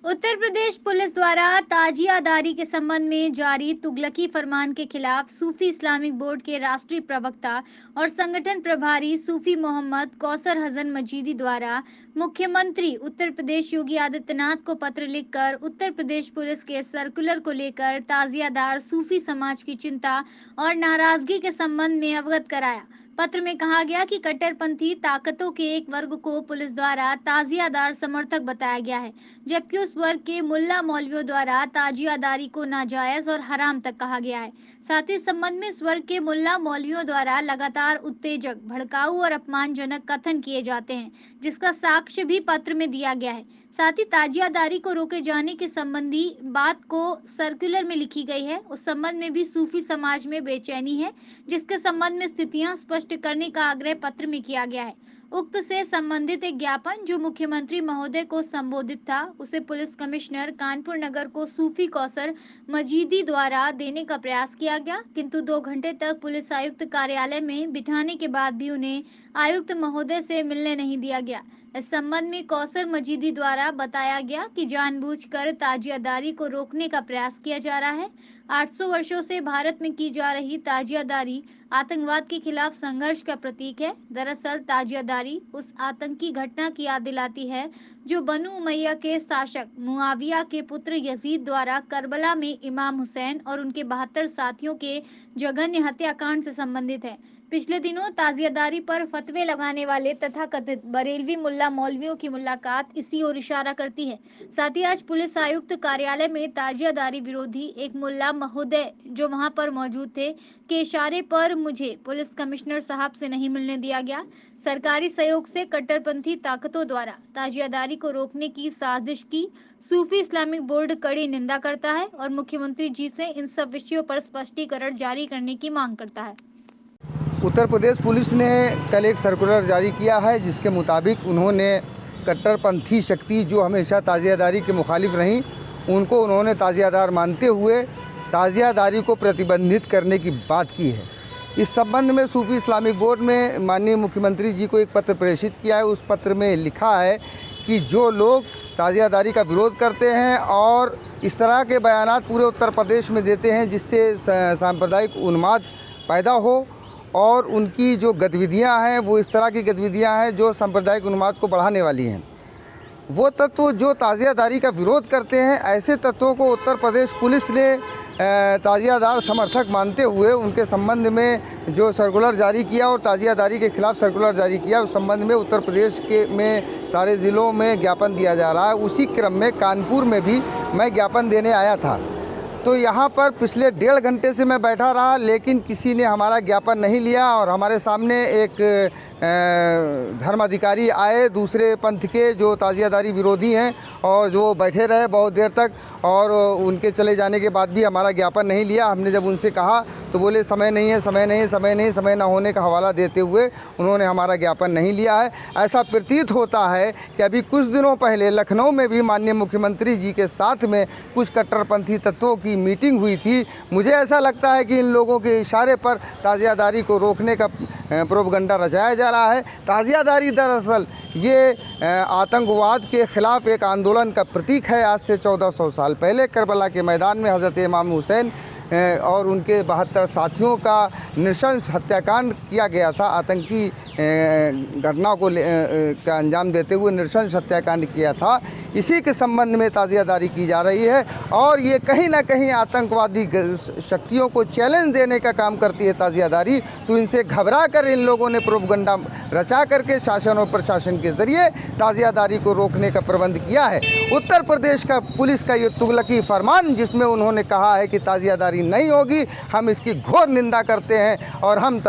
Uttar Pradesh police द्वारा ताजियादारी के संबंध में जारी तुगलकी फरमान के खिलाफ सूफी इस्लामिक बोर्ड के राष्ट्रीय प्रवक्ता और संगठन प्रभारी सूफी मोहम्मद कौसर हसन मजीदी द्वारा मुख्यमंत्री उत्तर प्रदेश योगी आदित्यनाथ को पत्र लिखकर उत्तर प्रदेश पुलिस के सर्कुलर को लेकर ताजियादार सूफी समाज की चिंता और नाराजगी के संबंध में अवगत कराया। पत्र में कहा गया कि कट्टरपंथी ताकतों के एक वर्ग को पुलिस द्वारा ताजियादार समर्थक बताया गया है, जबकि उस वर्ग के मुल्ला मौलवियों द्वारा ताजियादारी को नाजायज और हराम तक कहा गया है। साथ ही इस संबंध में इस वर्ग के मुल्ला मौलवियों द्वारा लगातार उत्तेजक, भड़काऊ और अपमानजनक कथन किए जाते हैं, जिसका साक्ष्य भी पत्र में दिया गया है। साथ ही ताजियादारी को रोके जाने के संबंधी बात को सर्कुलर में लिखी गई है। उस संबंध में भी सूफी समाज में बेचैनी है, जिसके संबंध में स्थितियां स्पष्ट करने का आग्रह पत्र में किया गया है। उक्त से संबंधित एक ज्ञापन जो मुख्यमंत्री महोदय को संबोधित था, उसे पुलिस कमिश्नर कानपुर नगर को सूफी कौसर मजीदी द्वारा देने का प्रयास किया गया, किंतु 2 घंटे तक पुलिस आयुक्त कार्यालय में बिठाने के बाद भी उन्हें आयुक्त महोदय से मिलने नहीं दिया गया। इस संबंध में कौसर मजीदी द्वारा बताया गया कि जानबूझकर ताजियादारी को रोकने का प्रयास किया जा रहा है। 800 वर्षों से भारत में की जा रही ताजियादारी आतंकवाद के खिलाफ संघर्ष का प्रतीक है। दरअसल ताजियादारी उस आतंकी घटना की याद दिलाती है जो बनु उमैया के शासक मुआविया के पुत्र यजीद द्वारा करबला में इमाम हुसैन और उनके 72 साथियों के जघन्य हत्याकांड से संबंधित है। पिछले दिनों ताजियादारी पर फतवे लगाने वाले तथाकथित बरेलवी मुल्ला मौलवियों की मुलाकात इसी ओर इशारा करती है। साथ ही आज पुलिस आयुक्त कार्यालय में ताजियादारी विरोधी एक मुल्ला महोदय जो वहां पर मौजूद थे के इशारे पर मुझे पुलिस कमिश्नर साहब से नहीं मिलने दिया गया। सरकारी सहयोग से कट्टरपंथी ताकतों द्वारा ताजियादारी को रोकने की साजिश की सूफी इस्लामिक बोर्ड कड़ी निंदा करता है और मुख्यमंत्री जी से इन सब विषयों पर स्पष्टीकरण जारी करने की मांग करता है। उत्तर प्रदेश पुलिस ने कल एक सर्कुलर जारी किया है, जिसके मुताबिक उन्होंने कट्टरपंथी शक्ति जो हमेशा ताजियादारी के मुखालिफ रहीं, उनको उन्होंने ताजियादार मानते हुए ताजियादारी को प्रतिबंधित करने की बात की है। इस संबंध में सूफी इस्लामिक बोर्ड में माननीय मुख्यमंत्री जी को एक पत्र प्रेषित किया है। उस पत्र में लिखा है कि जो लोग ताजियादारी का विरोध करते हैं और इस तरह के बयानात पूरे उत्तर प्रदेश में देते हैं जिससे सांप्रदायिक उन्माद पैदा हो और उनकी जो गतिविधियां हैं वो इस तरह की गतिविधियां हैं जो सांप्रदायिक उन्माद को बढ़ाने वाली हैं, वो तत्व जो ताजियादारी का विरोध करते हैं, ऐसे तत्वों को उत्तर प्रदेश पुलिस ने ताजियादार समर्थक मानते हुए उनके संबंध में जो सर्कुलर जारी किया और ताजियादारी के खिलाफ सर्कुलर जारी किया, उस संबंध में उत्तर प्रदेश के में सारे ज़िलों में ज्ञापन दिया जा रहा है। उसी क्रम में कानपुर में भी मैं ज्ञापन देने आया था। तो यहाँ पर पिछले 1.5 घंटे से मैं बैठा रहा, लेकिन किसी ने हमारा ज्ञापन नहीं लिया और हमारे सामने एक धर्म अधिकारी आए दूसरे पंथ के जो ताजियादारी विरोधी हैं और जो बैठे रहे बहुत देर तक और उनके चले जाने के बाद भी हमारा ज्ञापन नहीं लिया। हमने जब उनसे कहा तो बोले समय नहीं है, समय नहीं है, समय नहीं, समय ना होने का हवाला देते हुए उन्होंने हमारा ज्ञापन नहीं लिया है। ऐसा प्रतीत होता है कि अभी कुछ दिनों पहले लखनऊ में भी माननीय मुख्यमंत्री जी के साथ में कुछ कट्टरपंथी तत्वों की मीटिंग हुई थी। मुझे ऐसा लगता है कि इन लोगों के इशारे पर ताजियादारी को रोकने का प्रोपगंडा रचाया जा रहा है। ताजियादारी दरअसल ये आतंकवाद के ख़िलाफ़ एक आंदोलन का प्रतीक है। आज से 1400 साल पहले करबला के मैदान में हज़रत इमाम हुसैन और उनके 72 साथियों का नृशंस हत्याकांड किया गया था। आतंकी घटना को का अंजाम देते हुए नृशंस हत्याकांड किया था। इसी के संबंध में ताजियादारी की जा रही है और ये कहीं ना कहीं आतंकवादी शक्तियों को चैलेंज देने का काम करती है ताजियादारी। तो इनसे घबरा कर इन लोगों ने प्रोपगंडा रचा करके शासन और प्रशासन के ज़रिए ताजियादारी को रोकने का प्रबंध किया है। उत्तर प्रदेश का पुलिस का ये तुगलकी फरमान जिसमें उन्होंने कहा है कि ताजियादारी नहीं होगी, हम इसकी घोर निंदा करते हैं और हम